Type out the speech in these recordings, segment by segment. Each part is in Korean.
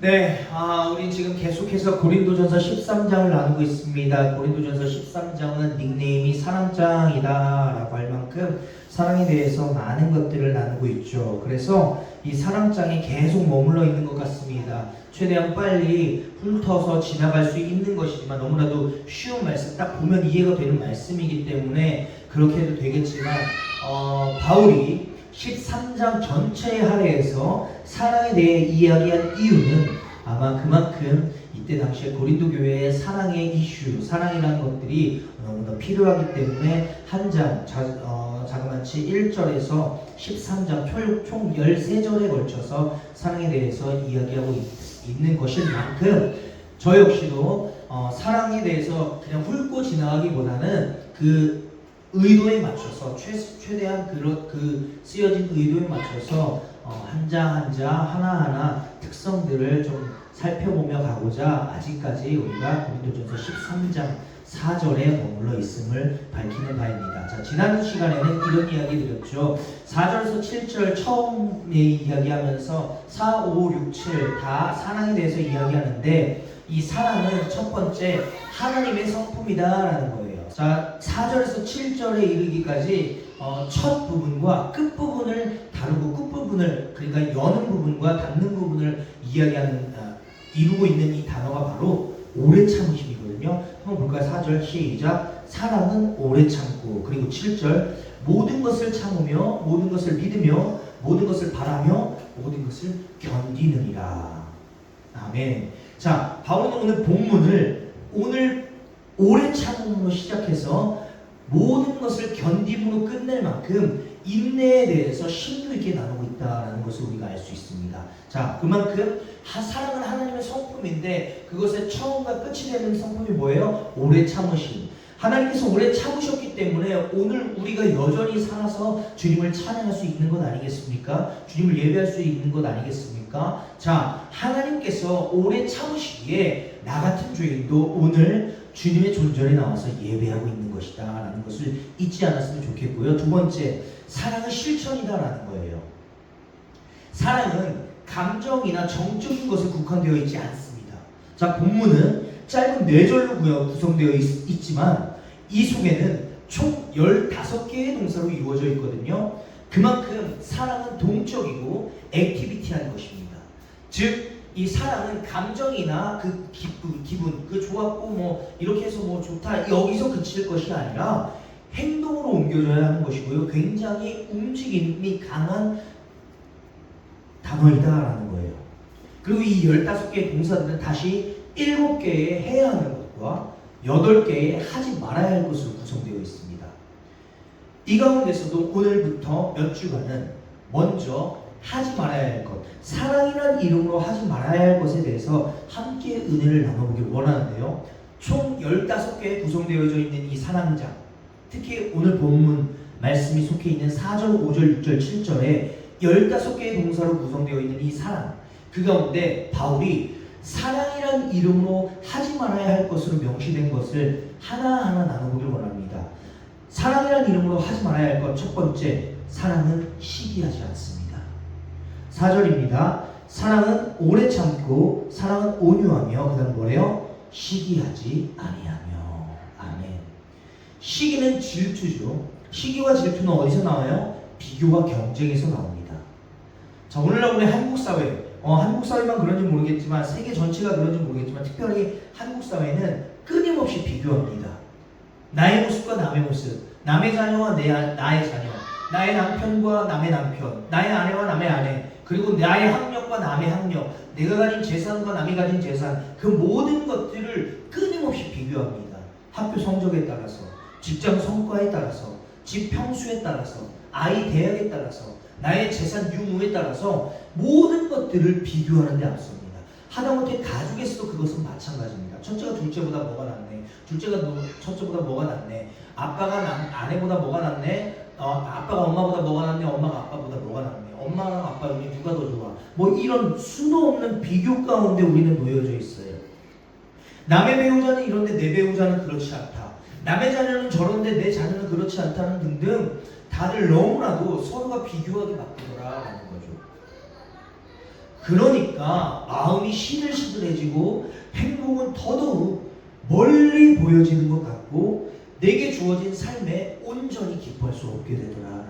네, 우리 지금 계속해서 고린도전서 13장을 나누고 있습니다. 고린도전서 13장은 닉네임이 사랑장이다 라고 할 만큼 사랑에 대해서 많은 것들을 나누고 있죠. 그래서 이 사랑장에 계속 머물러 있는 것 같습니다. 최대한 빨리 훑어서 지나갈 수 있는 것이지만 너무나도 쉬운 말씀, 딱 보면 이해가 되는 말씀이기 때문에 그렇게 해도 되겠지만 바울이 13장 전체에 할애해서 사랑에 대해 이야기한 이유는 아마 그만큼 이때 당시에 고린도 교회의 사랑의 이슈, 사랑이라는 것들이 너무나 필요하기 때문에 한 장, 자그마치 1절에서 13장 총 13절에 걸쳐서 사랑에 대해서 이야기하고 있는 것인 만큼 저 역시도 사랑에 대해서 그냥 훑고 지나가기보다는 그 의도에 맞춰서 최대한 그 쓰여진 의도에 맞춰서 한 장 한 장 하나하나 특성들을 좀 살펴보며 가고자 아직까지 우리가 고린도전서 13장 4절에 머물러 있음을 밝히는 바입니다. 자, 지난 시간에는 이런 이야기 드렸죠. 4절에서 7절 처음에 이야기하면서 4, 5, 6, 7 다 사랑에 대해서 이야기하는데 이 사랑은 첫 번째 하나님의 성품이다라는 거예요. 자, 4절에서 7절에 이르기까지 첫 부분과 끝 부분을 다루고 끝 부분을 그러니까 여는 부분과 닫는 부분을 이루고 있는 이 단어가 바로 오래 참으심이거든요. 한번 볼까요? 4절 시작. 사랑은 오래 참고, 그리고 7절 모든 것을 참으며 모든 것을 믿으며 모든 것을 바라며 모든 것을 견디느니라. 아멘. 자, 바울은 오늘 본문을 오늘 오래 참음으로 시작해서 모든 것을 견딤으로 끝낼 만큼 인내에 대해서 심도 있게 나누고 있다는 것을 우리가 알 수 있습니다. 자, 그만큼 사랑은 하나님의 성품인데 그것의 처음과 끝이 되는 성품이 뭐예요? 오래 참으심. 하나님께서 오래 참으셨기 때문에 오늘 우리가 여전히 살아서 주님을 찬양할 수 있는 것 아니겠습니까? 주님을 예배할 수 있는 것 아니겠습니까? 자, 하나님께서 오래 참으시기에 나 같은 죄인도 오늘 주님의 존전에 나와서 예배하고 있는 것이다 라는 것을 잊지 않았으면 좋겠고요. 두 번째, 사랑은 실천이다 라는 거예요. 사랑은 감정이나 정적인 것에 국한되어 있지 않습니다. 자, 본문은 짧은 4절로 구성되어 있지만 이 속에는 총 15개의 동사로 이루어져 있거든요. 그만큼 사랑은 동적이고 액티비티한 것입니다. 즉 이 사랑은 감정이나 그 기분, 그 좋았고 뭐 이렇게 해서 뭐 좋다 여기서 그칠 것이 아니라 행동으로 옮겨져야 하는 것이고요. 굉장히 움직임이 강한 단어이다라는 거예요. 그리고 이 15개의 동사들은 다시 7개의 해야 하는 것과 8개의 하지 말아야 할 것으로 구성되어 있습니다. 이 가운데서도 오늘부터 몇 주간은 먼저 하지 말아야 할 것, 사랑이라는 이름으로 하지 말아야 할 것에 대해서 함께 은혜를 나눠보길 원하는데요. 총 15개에 구성되어져 있는 이 사랑장, 특히 오늘 본문 말씀이 속해 있는 4절, 5절, 6절, 7절에 15개의 동사로 구성되어 있는 이 사랑, 그 가운데 바울이 사랑이라는 이름으로 하지 말아야 할 것으로 명시된 것을 하나하나 나눠보길 원합니다. 사랑이라는 이름으로 하지 말아야 할 것, 첫 번째, 사랑은 시기하지 않습니다. 4절입니다. 사랑은 오래 참고 사랑은 온유하며 그 다음 뭐래요? 시기하지 아니하며. 아멘. 시기는 질투죠. 시기와 질투는 어디서 나와요? 비교와 경쟁에서 나옵니다. 자, 오늘날 우리 한국 사회, 한국 사회만 그런지 모르겠지만 세계 전체가 그런지 모르겠지만 특별히 한국 사회는 끊임없이 비교합니다. 나의 모습과 남의 모습, 남의 자녀와 나의 자녀, 나의 남편과 남의 남편, 나의 아내와 남의 아내, 그리고 나의 학력과 남의 학력, 내가 가진 재산과 남이 가진 재산, 그 모든 것들을 끊임없이 비교합니다. 학교 성적에 따라서, 직장 성과에 따라서, 집 평수에 따라서, 아이 대학에 따라서, 나의 재산 유무에 따라서 모든 것들을 비교하는 데 앞섭니다. 하다못해 가족에서도 그것은 마찬가지입니다. 첫째가 둘째보다 뭐가 낫네, 둘째가 첫째보다 뭐가 낫네, 아빠가 아내보다 뭐가 낫네, 아빠가 엄마보다 뭐가 낫네, 엄마가 아빠보다 뭐가 낫네, 엄마랑 아빠 중에 누가 더 좋아, 뭐 이런 수도 없는 비교 가운데 우리는 놓여져 있어요. 남의 배우자는 이런데 내 배우자는 그렇지 않다, 남의 자녀는 저런데 내 자녀는 그렇지 않다는 등등 다들 너무나도 서로가 비교하게 바쁘더라라는 거죠. 그러니까 마음이 시들시들해지고 행복은 더더욱 멀리 보여지는 것 같고 내게 주어진 삶에 온전히 기뻐할 수 없게 되더라.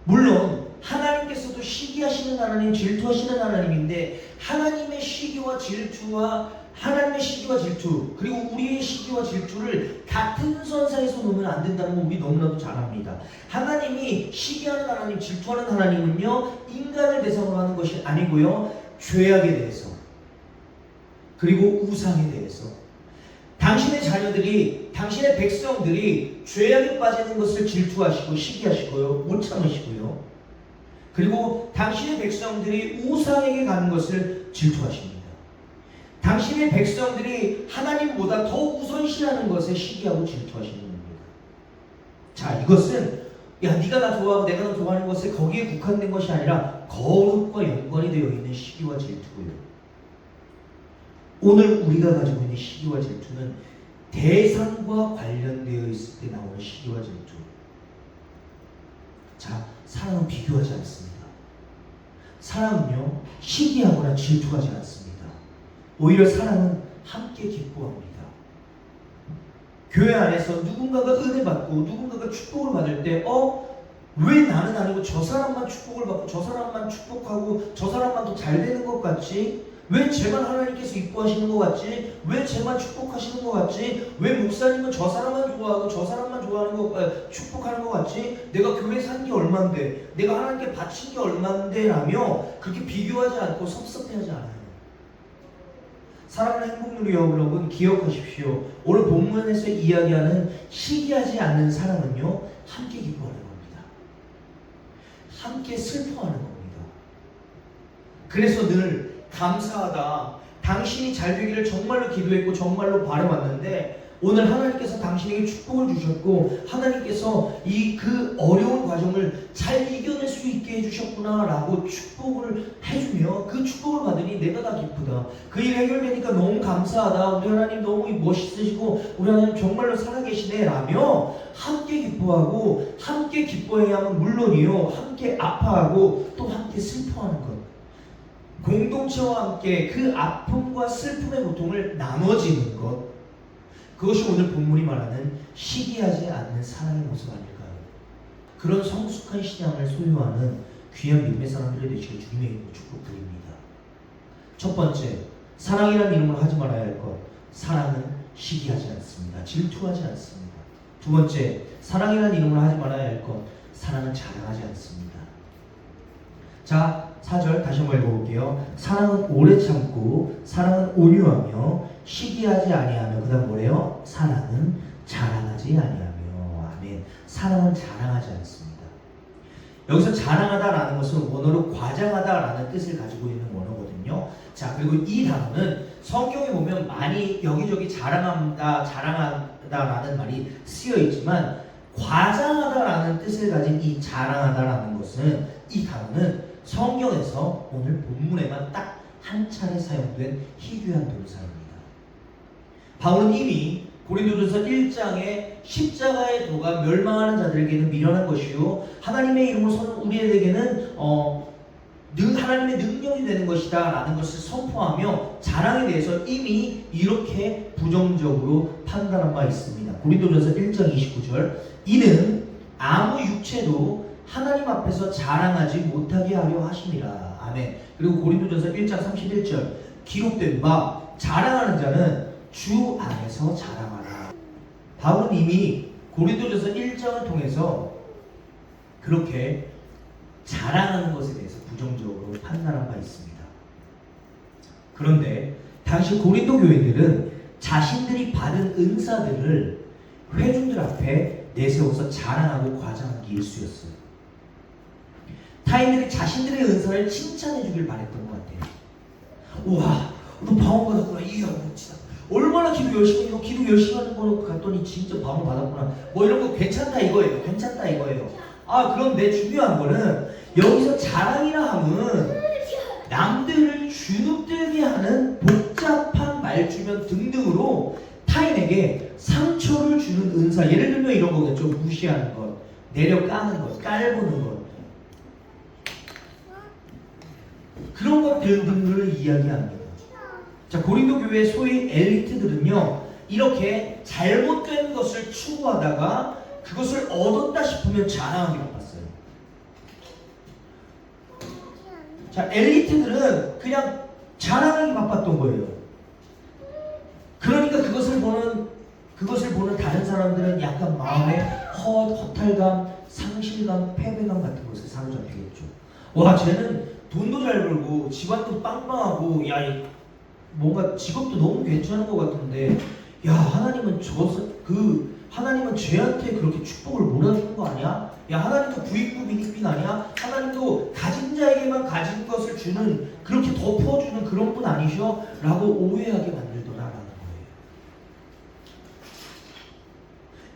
물론 하나님께서도 시기하시는 하나님, 질투하시는 하나님인데 하나님의 시기와 질투와 하나님의 시기와 질투 그리고 우리의 시기와 질투를 같은 선상에서 놓으면 안 된다는 건 우리 너무나도 잘 압니다. 하나님이 시기하는 하나님, 질투하는 하나님은요 인간을 대상으로 하는 것이 아니고요 죄악에 대해서 그리고 우상에 대해서 당신의 자녀들이 당신의 백성들이 죄악에 빠지는 것을 질투하시고 시기하시고요 못 참으시고요 그리고 당신의 백성들이 우상에게 가는 것을 질투하십니다. 당신의 백성들이 하나님보다 더 우선시하는 것에 시기하고 질투하시는 겁니다. 자, 이것은 야 네가 나 좋아하고 내가 너 좋아하는 것에 거기에 국한된 것이 아니라 거룩과 연관이 되어 있는 시기와 질투고요. 오늘 우리가 가지고 있는 시기와 질투는 대상과 관련되어 있을 때 나오는 시기와 질투. 자, 사랑은 비교하지 않습니다. 사랑은요 시기하거나 질투하지 않습니다. 오히려 사랑은 함께 기뻐합니다. 교회 안에서 누군가가 은혜 받고 누군가가 축복을 받을 때 왜 나는 아니고 저 사람만 축복을 받고 저 사람만 축복하고 저 사람만 더 잘 되는 것 같지? 왜 쟤만 하나님께서 이뻐하시는 것 같지? 왜 쟤만 축복하시는 것 같지? 왜 목사님은 저 사람만 좋아하고 저 사람만 좋아하는 거 축복하는 것 같지? 내가 교회 산 게 얼만데 내가 하나님께 바친 게 얼만데 라며 그렇게 비교하지 않고 섭섭해하지 않아요. 사랑하는 행복누리 여러분 기억하십시오. 오늘 본문에서 이야기하는 시기하지 않는 사랑은요 함께 기뻐하는 겁니다. 함께 슬퍼하는 겁니다. 그래서 늘 감사하다. 당신이 잘 되기를 정말로 기도했고 정말로 바라왔는데 오늘 하나님께서 당신에게 축복을 주셨고 하나님께서 그 어려운 과정을 잘 이겨낼 수 있게 해주셨구나 라고 축복을 해주며 그 축복을 받으니 내가 다 기쁘다. 그 일 해결되니까 너무 감사하다. 우리 하나님 너무 멋있으시고 우리 하나님 정말로 살아계시네 라며 함께 기뻐하고 함께 기뻐해야만 물론이요 함께 아파하고 또 함께 슬퍼하는 것 공동체와 함께 그 아픔과 슬픔의 고통을 나눠지는 것 그것이 오늘 본문이 말하는 시기하지 않는 사랑의 모습 아닐까요? 그런 성숙한 신앙을 소유하는 귀한 믿음의 사람들이 되시길 주님의 이름으로 축복드립니다. 첫 번째, 사랑이라는 이름으로 하지 말아야 할 것. 사랑은 시기하지 않습니다. 질투하지 않습니다. 두 번째, 사랑이라는 이름으로 하지 말아야 할 것. 사랑은 자랑하지 않습니다. 자, 4절 다시 한번 읽어볼게요. 사랑은 오래 참고 사랑은 온유하며 시기하지 아니하며 그 다음 뭐래요? 사랑은 자랑하지 아니하며 아멘. 사랑은 자랑하지 않습니다. 여기서 자랑하다라는 것은 원어로 과장하다라는 뜻을 가지고 있는 원어거든요. 자, 그리고 이 단어는 성경에 보면 많이 여기저기 자랑하다라는 말이 쓰여 있지만 과장하다라는 뜻을 가진 이 자랑하다라는 것은 이 단어는 성경에서 오늘 본문에만 딱 한 차례 사용된 희귀한 동사입니다. 바울은 이미 고린도전서 1장에 십자가의 도가 멸망하는 자들에게는 미련한 것이요 하나님의 이름으로 서는 우리에게는 하나님의 능력이 되는 것이다 라는 것을 선포하며 자랑에 대해서 이미 이렇게 부정적으로 판단한 바 있습니다. 고린도전서 1장 29절 이는 아무 육체도 하나님 앞에서 자랑하지 못하게 하려 하심이라. 아멘. 그리고 고린도전서 1장 31절 기록된 바 자랑하는 자는 주 안에서 자랑하라. 바울은 이미 고린도전서 1장을 통해서 그렇게 자랑하는 것에 대해서 부정적으로 판단한 바 있습니다. 그런데 당시 고린도 교회들은 자신들이 받은 은사들을 회중들 앞에 내세워서 자랑하고 과장하기 일쑤였어요. 타인들이 자신들의 은사를 칭찬해 주길 바랬던 것 같아요. 우와, 너 방언 받았구나. 이야, 멋지다. 얼마나 기도 열심히 해서 기도 열심히 하는 거 같더니 진짜 방언 받았구나. 뭐 이런 거 괜찮다 이거예요. 괜찮다 이거예요. 그런데 중요한 거는 여기서 자랑이라 함은 남들을 주눅들게 하는 복잡한 말주변 등등으로 타인에게 상처를 주는 은사. 예를 들면 이런 거겠죠. 무시하는 것, 내려 까는 것, 깔보는 것. 그런 것들 등을 이야기합니다. 자, 고린도 교회 소위 엘리트들은요, 이렇게 잘못된 것을 추구하다가 그것을 얻었다 싶으면 자랑하기 바빴어요. 자, 엘리트들은 그냥 자랑하기 바빴던 거예요. 그러니까 그것을 보는 다른 사람들은 약간 마음에 허탈감, 상실감, 패배감 같은 것에 사로잡히겠죠. 와, 쟤는 돈도 잘 벌고 집안도 빵빵하고, 야, 뭔가 직업도 너무 괜찮은 것 같은데, 야, 하나님은 쟤한테 그렇게 축복을 몰아주는 거 아니야? 야, 하나님도 부익부 빈익빈 아니야? 하나님도 가진 자에게만 가진 것을 주는, 그렇게 덮어주는 그런 분 아니셔? 라고 오해하게 만들더라라는 거예요.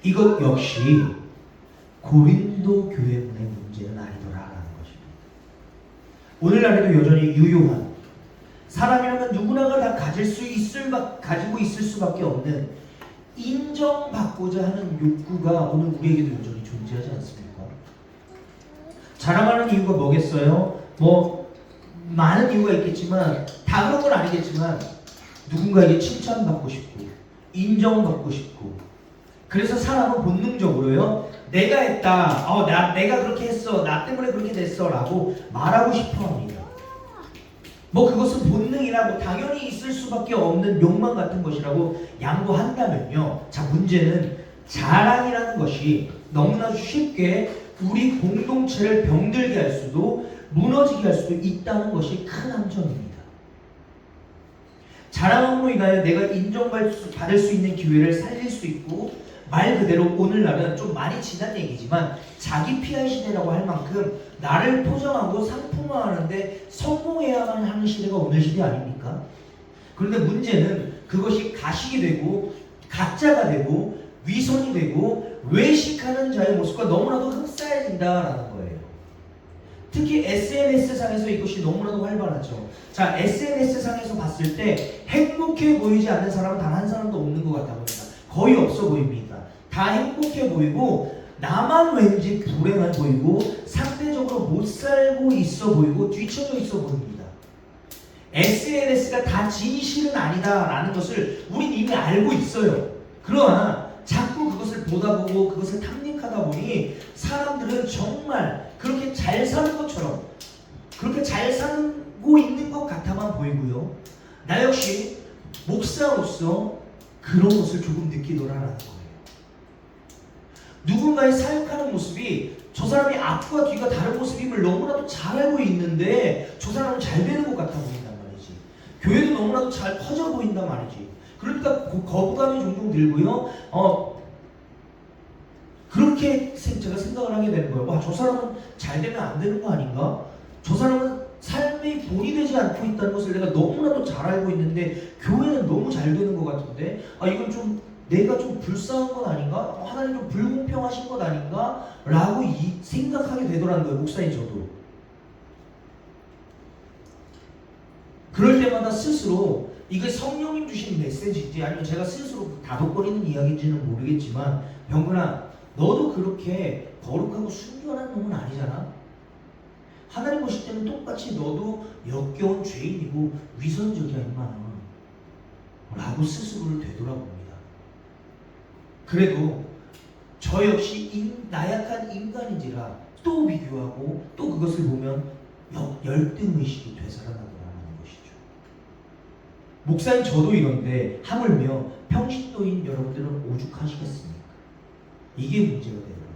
이것 역시 고린도 교회문의 문제는 아니더라라는 것입니다. 오늘날에도 여전히 유효한, 사람이라면 누구나가 다 가지고 있을 수밖에 없는 인정받고자 하는 욕구가 오늘 우리에게도 여전히 존재하지 않습니까? 자랑하는 이유가 뭐겠어요? 많은 이유가 있겠지만, 다 그런 건 아니겠지만, 누군가에게 칭찬받고 싶고 인정받고 싶고, 그래서 사람은 본능적으로요, 내가 했다, 내가 그렇게 했어, 나 때문에 그렇게 됐어 라고 말하고 싶어 합니다. 그것은 본능이라고 당연히 있을 수밖에 없는 욕망 같은 것이라고 양보한다면요, 자, 문제는 자랑이라는 것이 너무나 쉽게 우리 공동체를 병들게 할 수도, 무너지게 할 수도 있다는 것이 큰 함정입니다. 자랑함으로 인하여 내가 인정받을 수 있는 기회를 살릴 수 있고, 말 그대로 오늘날은 좀 많이 지난 얘기지만 자기 PR 시대라고 할 만큼 나를 포장하고 상품화하는데 성공해야만 하는 시대가 오늘 시대 아닙니까? 그런데 문제는 그것이 가식이 되고 가짜가 되고 위선이 되고 외식하는 자의 모습과 너무나도 흡사해진다라는 거예요. 특히 SNS상에서 이것이 너무나도 활발하죠. 자, SNS상에서 봤을 때 행복해 보이지 않는 사람은 단 한 사람도 없는 것 같아 보입니다. 거의 없어 보입니다. 다 행복해 보이고 나만 왠지 불행해 보이고 상대적으로 못 살고 있어 보이고 뒤처져 있어 보입니다. SNS가 다 진실은 아니다라는 것을 우린 이미 알고 있어요. 그러나 자꾸 그것을 보다 보고 그것을 탐닉하다 보니 사람들은 정말 그렇게 잘 사는 것처럼, 그렇게 잘 살고 있는 것 같아만 보이고요, 나 역시 목사로서 그런 것을 조금 느끼더라라는 거예요. 누군가의 사역하는 모습이 저 사람이 앞과 뒤가 다른 모습임을 너무나도 잘 알고 있는데 저 사람은 잘 되는 것 같아 보인단 말이지. 교회도 너무나도 잘 퍼져 보인단 말이지. 그러니까 거부감이 종종 들고요. 그렇게 제가 생각을 하게 되는 거예요. 와, 저 사람은 잘 되면 안 되는 거 아닌가? 저 사람은 삶의 본이 되지 않고 있다는 것을 내가 너무나도 잘 알고 있는데 교회는 너무 잘 되는 것 같은데, 이건 좀 내가 좀 불쌍한 건 아닌가? 하나님 좀 불공평하신 것 아닌가? 라고 생각하게 되더라는 거예요, 목사인 저도. 그럴 때마다 스스로 이게 성령님 주신 메시지인지 아니면 제가 스스로 다독거리는 이야기인지는 모르겠지만, 병근아, 너도 그렇게 거룩하고 순결한 놈은 아니잖아? 하나님 보실 때는 똑같이 너도 역겨운 죄인이고 위선적이야 임마 라고 스스로를 되돌아봅니다. 그래도 저 역시 나약한 인간인지라 또 비교하고 또 그것을 보면 열등의식이 되살아나더라는 것이죠. 목사님 저도 이런데 하물며 평신도인 여러분들은 오죽하시겠습니까? 이게 문제가 되더라는 거예요.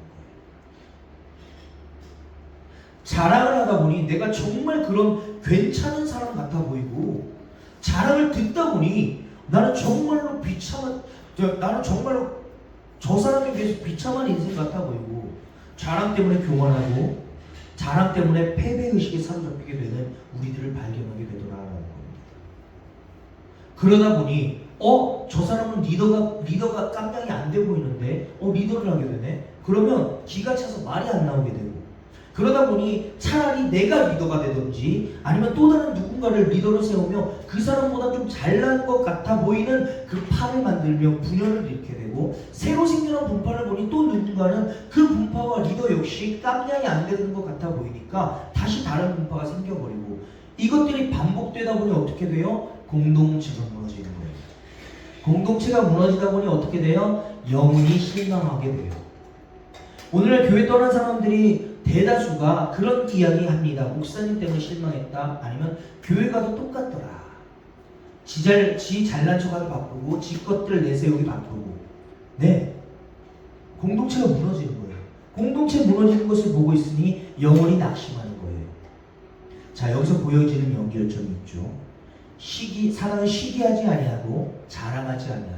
자랑을 하다 보니 내가 정말 그런 괜찮은 사람 같아 보이고, 자랑을 듣다 보니 나는 정말로 저 사람에 비해서 비참한 인생 같아 보이고, 자랑 때문에 교만하고 자랑 때문에 패배의식에 사로잡히게 되는 우리들을 발견하게 되더라라는 겁니다. 그러다 보니 저 사람은 리더가 깜냥이 안 돼 보이는데 리더를 하게 되네? 그러면 기가 차서 말이 안 나오게 되고, 그러다 보니 차라리 내가 리더가 되든지 아니면 또 다른 누군가를 리더로 세우며 그 사람보다 좀 잘난 것 같아 보이는 그 파를 만들며 분열을 일으키게 되고, 새로 생겨난 분파를 보니 또 누군가는 그 분파와 리더 역시 깜냥이 안 되는 것 같아 보이니까 다시 다른 분파가 생겨버리고, 이것들이 반복되다 보니 어떻게 돼요? 공동체가 무너지는 거예요. 공동체가 무너지다 보니 어떻게 돼요? 영혼이 실망하게 돼요. 오늘날 교회 떠난 사람들이 대다수가 그런 이야기 합니다. 목사님 때문에 실망했다. 아니면 교회 가도 똑같더라. 지 잘난 척하기 바쁘고 지 것들을 내세우기 바쁘고. 네, 공동체가 무너지는 거예요. 공동체 무너지는 것을 보고 있으니 영혼이 낙심하는 거예요. 자, 여기서 보여지는 연결점이 있죠. 사랑은 시기하지 아니하고 자랑하지 아니하며.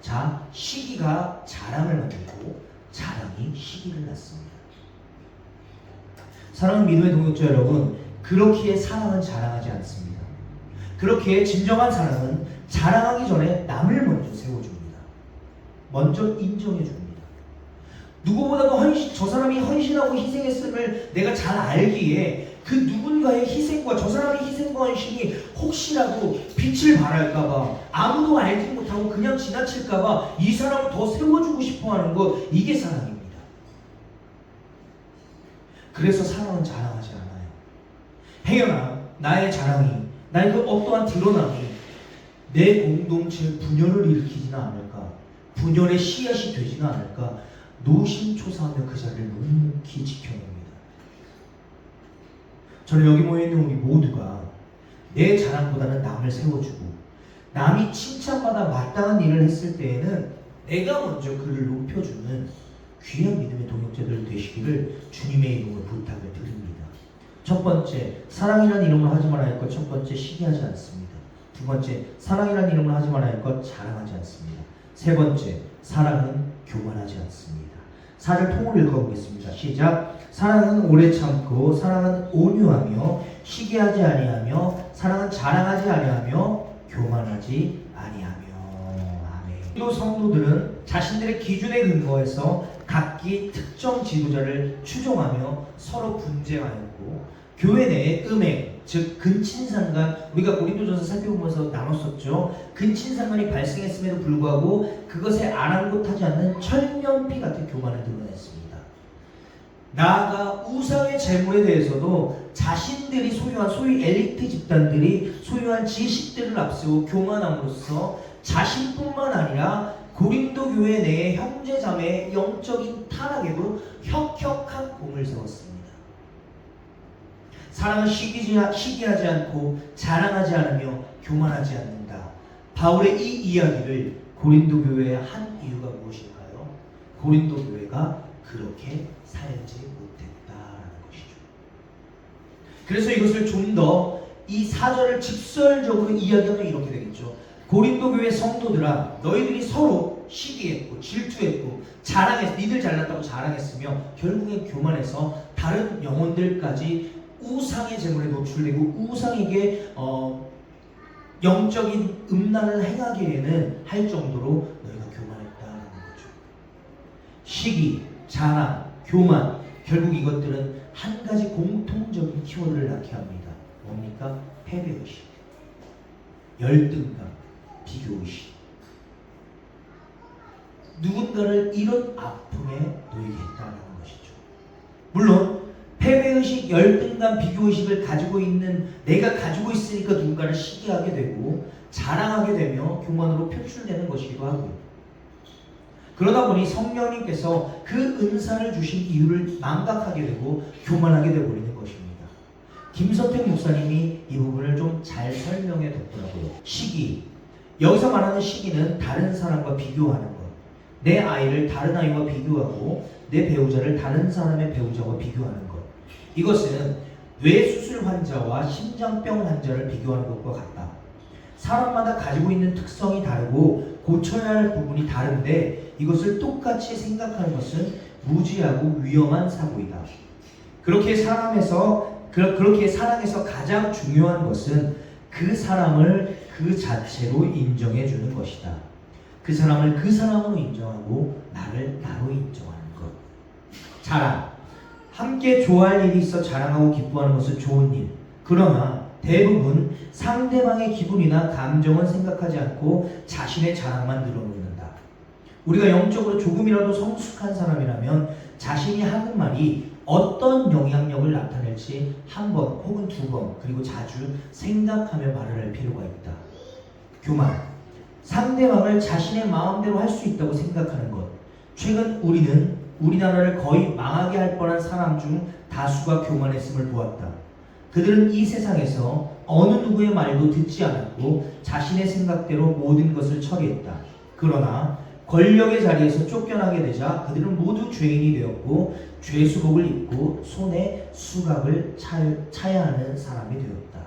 자, 시기가 자랑을 만들고 자랑이 시기를 낳습니다. 사랑하는 믿음의 동역자 여러분, 그렇기에 사랑은 자랑하지 않습니다. 그렇기에 진정한 사랑은 자랑하기 전에 남을 먼저 세워줍니다. 먼저 인정해줍니다. 누구보다도 저 사람이 헌신하고 희생했음을 내가 잘 알기에 그 누군가의 희생과 저 사람의 희생과 헌신이 혹시라도 빛을 발할까봐, 아무도 알지 못하고 그냥 지나칠까봐 이 사람을 더 세워주고 싶어하는 것, 이게 사랑입니다. 그래서 사랑은 자랑하지 않아요. 행여나 나의 자랑이, 나의 그 어떠한 드러남이 내 공동체의 분열을 일으키지는 않을까, 분열의 씨앗이 되지는 않을까 노심초사하며 그 자리를 묵묵히 지켜냅니다. 저는 여기 모여있는 우리 모두가 내 자랑보다는 남을 세워주고, 남이 칭찬받아 마땅한 일을 했을 때에는 내가 먼저 그를 높여주는 귀한 믿음의 동역자들 되시기를 주님의 이름으로 부탁을 드립니다. 첫 번째, 사랑이라는 이름으로 하지만 할 것. 첫 번째, 시기하지 않습니다. 두 번째, 사랑이라는 이름으로 하지만 할 것. 자랑하지 않습니다. 세 번째, 사랑은 교만하지 않습니다. 4절 통으로 읽어보겠습니다. 시작. 사랑은 오래 참고, 사랑은 온유하며, 시기하지 아니하며, 사랑은 자랑하지 아니하며, 교만하지 아니하며. 아멘. 또 성도들은 자신들의 기준에 근거해서 각기 특정 지도자를 추종하며 서로 분쟁하였고, 교회 내의 음행, 즉 근친상간, 우리가 고린도전서 살펴보면서 나눴었죠. 근친상간이 발생했음에도 불구하고 그것에 아랑곳하지 않는 철면피 같은 교만을 드러냈습니다. 나아가 우상의 재물에 대해서도 자신들이 소유한, 소위 엘리트 집단들이 소유한 지식들을 앞세워 교만함으로써 자신뿐만 아니라 고린도 교회 내의 형제자매의 영적인 타락에도 혁혁한 공을 세웠습니다. 사랑은 시기하지 않고 자랑하지 않으며 교만하지 않는다. 바울의 이 이야기를 고린도 교회에 한 이유가 무엇일까요? 고린도 교회가 그렇게 살지 못했다라는 것이죠. 그래서 이것을 좀 더 이 4절을 직설적으로 이야기하면 이렇게 되겠죠. 고린도 교회 성도들아, 너희들이 서로 시기했고 질투했고 자랑했고, 니들 잘났다고 자랑했으며 결국엔 교만해서 다른 영혼들까지 우상의 재물에 노출되고 우상에게 영적인 음란을 행하기에는 할 정도로 너희가 교만했다는 거죠. 시기, 자랑, 교만, 결국 이것들은 한 가지 공통적인 키워드를 낳게 합니다. 뭡니까? 패배의식, 열등감, 비교의식. 누군가를 이런 아픔에 놓이게 했다는 것이죠. 물론 패배의식, 열등감, 비교의식을 가지고 있는 내가 가지고 있으니까 누군가를 시기하게 되고 자랑하게 되며 교만으로 표출되는 것이기도 하고요. 그러다 보니 성령님께서 그 은사를 주신 이유를 망각하게 되고 교만하게 되어버리는 것입니다. 김선택 목사님이 이 부분을 좀 잘 설명해 뒀더라고요. 시기, 여기서 말하는 시기는 다른 사람과 비교하는 것, 내 아이를 다른 아이와 비교하고 내 배우자를 다른 사람의 배우자와 비교하는 것, 이것은 뇌수술 환자와 심장병 환자를 비교하는 것과 같다. 사람마다 가지고 있는 특성이 다르고 고쳐야 할 부분이 다른데 이것을 똑같이 생각하는 것은 무지하고 위험한 사고이다. 그렇게 사랑에서 가장 중요한 것은 그 사람을 그 자체로 인정해 주는 것이다. 그 사람을 그 사람으로 인정하고 나를 나로 인정하는 것. 자랑, 함께 좋아할 일이 있어 자랑하고 기뻐하는 것은 좋은 일. 그러나 대부분 상대방의 기분이나 감정은 생각하지 않고 자신의 자랑만 늘어놓는다. 우리가 영적으로 조금이라도 성숙한 사람이라면 자신이 하는 말이 어떤 영향력을 나타낼지 한 번 혹은 두 번 그리고 자주 생각하며 말을 할 필요가 있다. 교만, 상대방을 자신의 마음대로 할 수 있다고 생각하는 것. 최근 우리는 우리나라를 거의 망하게 할 뻔한 사람 중 다수가 교만했음을 보았다. 그들은 이 세상에서 어느 누구의 말도 듣지 않았고 자신의 생각대로 모든 것을 처리했다. 그러나 권력의 자리에서 쫓겨나게 되자 그들은 모두 죄인이 되었고 죄수복을 입고 손에 수갑을 차야 하는 사람이 되었다.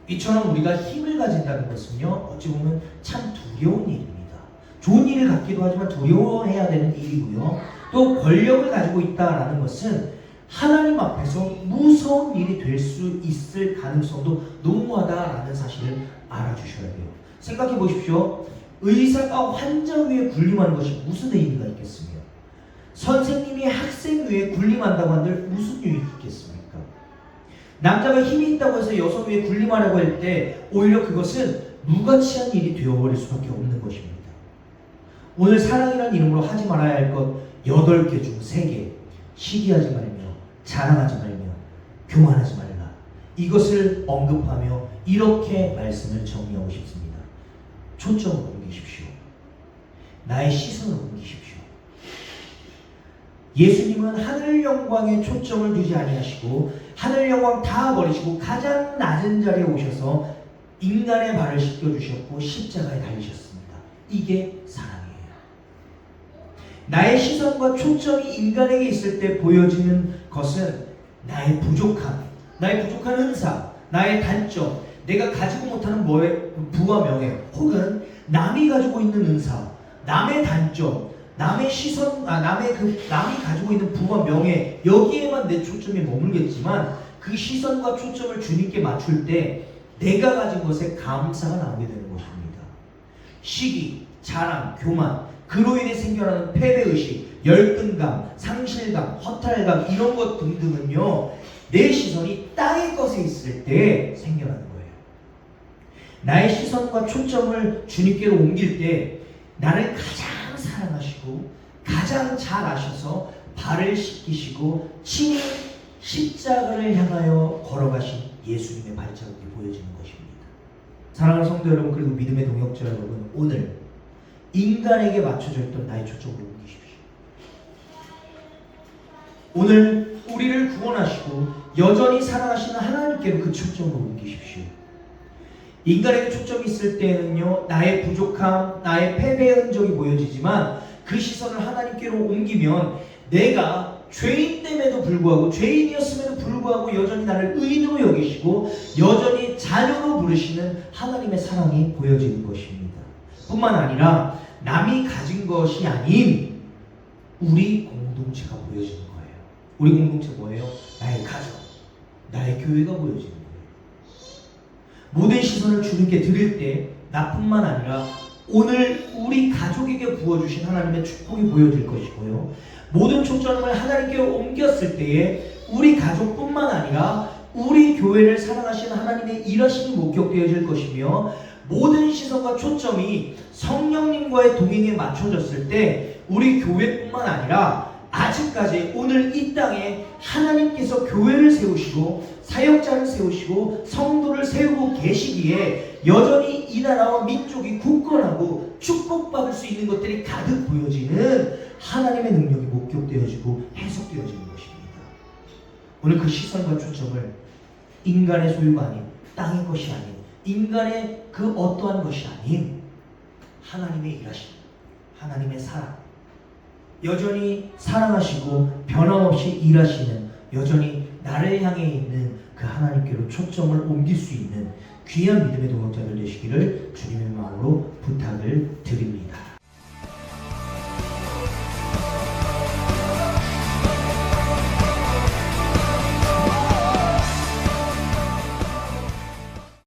이처럼 우리가 힘을 가진다는 것은요, 어찌 보면 참 두려운 일입니다. 좋은 일을 갖기도 하지만 두려워해야 되는 일이고요. 또 권력을 가지고 있다라는 것은 하나님 앞에서 무서운 일이 될 수 있을 가능성도 농후하다라는 사실을 알아주셔야 돼요. 생각해 보십시오. 의사가 환자 위에 군림하는 것이 무슨 의미가 있겠습니까? 선생님이 학생 위에 군림한다고 한들 무슨 유익이 있겠습니까? 남자가 힘이 있다고 해서 여성 위에 군림하려고 할 때 오히려 그것은 무가치한 일이 되어버릴 수밖에 없는 것입니다. 오늘 사랑이라는 이름으로 하지 말아야 할 것 8개 중 3개. 시기하지 말며, 자랑하지 말며, 교만하지 말라. 이것을 언급하며 이렇게 말씀을 정리하고 싶습니다. 초점을 옮기십시오. 나의 시선을 옮기십시오. 예수님은 하늘 영광에 초점을 두지 아니하시고 하늘 영광 다 버리시고 가장 낮은 자리에 오셔서 인간의 발을 씻겨주셨고 십자가에 달리셨습니다. 이게 사랑이에요. 나의 시선과 초점이 인간에게 있을 때 보여지는 것은 나의 부족함, 나의 부족한 은사, 나의 단점, 내가 가지고 못하는 부와 명예, 혹은 남이 가지고 있는 은사, 남의 단점, 남의 시선, 남이 가지고 있는 부와 명예, 여기에만 내 초점이 머물겠지만 그 시선과 초점을 주님께 맞출 때 내가 가진 것에 감사가 나오게 되는 것입니다. 시기, 자랑, 교만, 그로 인해 생겨나는 패배의식, 열등감, 상실감, 허탈감 이런 것 등등은요, 내 시선이 땅의 것에 있을 때 생겨나는 거예요. 나의 시선과 초점을 주님께로 옮길 때 나를 가장 사랑하시고 가장 잘 아셔서 발을 씻기시고 친히 십자가를 향하여 걸어가신 예수님의 발자국이 보여지는 것입니다. 사랑하는 성도 여러분, 그리고 믿음의 동역자 여러분, 오늘 인간에게 맞춰져 있던 나의 초점을 옮기십시오. 오늘 우리를 구원하시고 여전히 사랑하시는 하나님께로 그 초점을 옮기십시오. 인간에게 초점이 있을 때는요, 나의 부족함, 나의 패배의 흔적이 보여지지만 그 시선을 하나님께로 옮기면 내가 죄인됨에도 불구하고, 죄인이었음에도 불구하고 여전히 나를 의인으로 여기시고 여전히 자녀로 부르시는 하나님의 사랑이 보여지는 것입니다. 뿐만 아니라 남이 가진 것이 아닌 우리 공동체가 보여지는 거예요. 우리 공동체 뭐예요? 나의 가정, 나의 교회가 보여지는 거예요. 모든 시선을 주님께 드릴 때 나뿐만 아니라 오늘 우리 가족에게 부어주신 하나님의 축복이 보여질 것이고요. 모든 초점을 하나님께로 옮겼을 때에 우리 가족뿐만 아니라 우리 교회를 사랑하시는 하나님의 일하심이 목격되어질 것이며, 모든 시선과 초점이 성령님과의 동행에 맞춰졌을 때 우리 교회뿐만 아니라 아직까지 오늘 이 땅에 하나님께서 교회를 세우시고 사역자를 세우시고 성도를 세우고 계시기에 여전히 이 나라와 민족이 굳건하고 축복받을 수 있는 것들이 가득 보여지는 하나님의 능력이 목격되어지고 해석되어지는 것입니다. 오늘 그 시선과 초점을 인간의 소유가 아닌, 땅의 것이 아닌, 인간의 그 어떠한 것이 아닌 하나님의 일하심, 하나님의 사랑, 여전히 사랑하시고 변함없이 일하시는, 여전히 나를 향해 있는 그 하나님께로 초점을 옮길 수 있는 귀한 믿음의 동역자들 되시기를 주님의 마음으로 부탁을 드립니다.